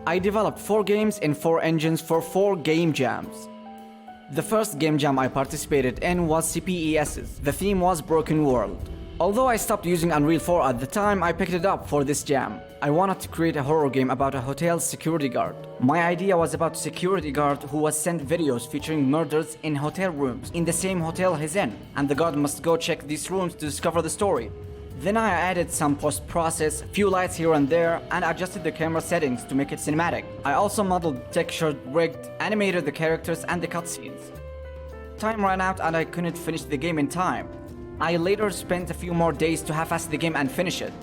I developed 4 games in 4 engines for 4 game jams. The first game jam I participated in was CPES's. The theme was Broken World. Although I stopped using Unreal 4 at the time, I picked it up for this jam. I wanted to create a horror game about a hotel's security guard. My idea was about a security guard who was sent videos featuring murders in hotel rooms in the same hotel he's in, and the guard must go check these rooms to discover the story. Then I added some post-process, few lights here and there, and adjusted the camera settings to make it cinematic. I also modeled, textured, rigged, animated the characters and the cutscenes. Time ran out and I couldn't finish the game in time. I later spent a few more days to half-ass the game and finish it.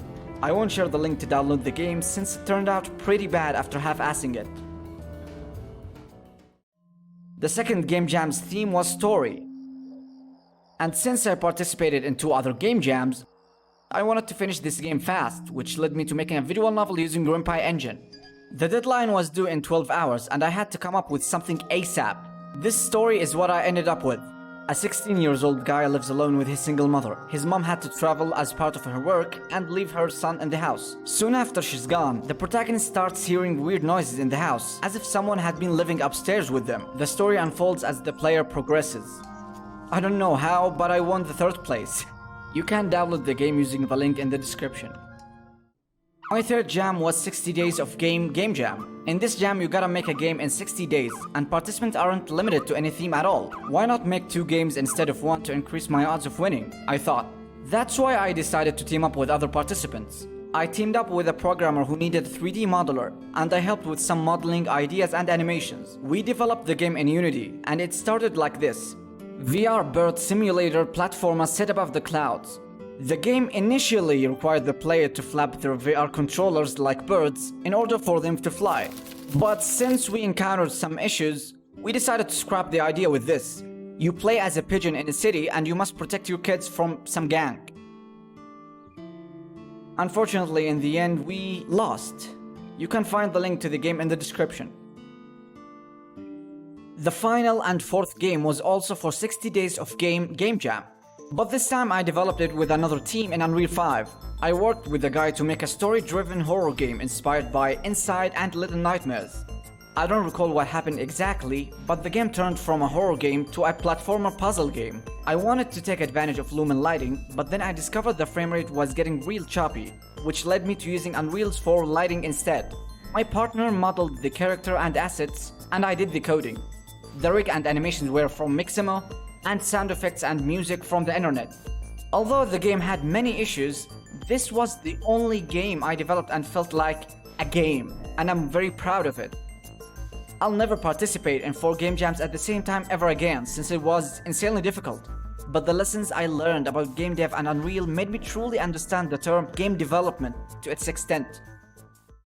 I won't share the link to download the game since it turned out pretty bad after half-assing it. The second game jam's theme was story. And since I participated in 2 other game jams, I wanted to finish this game fast, which led me to making a visual novel using renpy engine. The deadline was due in 12 hours and I had to come up with something ASAP. This story is what I ended up with. A 16-year-old guy lives alone with his single mother. His mom had to travel as part of her work and leave her son in the house. Soon after she's gone, the protagonist starts hearing weird noises in the house, as if someone had been living upstairs with them. The story unfolds as the player progresses. I don't know how, but I won the 3rd place. You can download the game using the link in the description. My 3rd jam was 60 days of game jam. In this jam you gotta make a game in 60 days and participants aren't limited to any theme at all. Why not make 2 games instead of 1 to increase my odds of winning, I thought. That's why I decided to team up with other participants. I teamed up with a programmer who needed a 3D modeler and I helped with some modeling ideas and animations. We developed the game in Unity and it started like this. VR bird simulator platformer set above the clouds. The game initially required the player to flap their VR controllers like birds in order for them to fly. But since we encountered some issues, we decided to scrap the idea with this. You play as a pigeon in a city and you must protect your kids from some gang. Unfortunately, in the end, we lost. You can find the link to the game in the description. The final and 4th game was also for 60 days of game jam. But this time I developed it with another team in Unreal 5. I worked with a guy to make a story-driven horror game inspired by Inside and Little Nightmares. I don't recall what happened exactly, but the game turned from a horror game to a platformer puzzle game. I wanted to take advantage of lumen lighting, but then I discovered the frame rate was getting real choppy, which led me to using Unreal's 4 lighting instead. My partner modeled the character and assets, and I did the coding. The rig and animations were from Mixamo, and sound effects and music from the internet. Although the game had many issues, this was the only game I developed and felt like a game, and I'm very proud of it. I'll never participate in 4 game jams at the same time ever again since it was insanely difficult. But the lessons I learned about game dev and Unreal made me truly understand the term game development to its extent.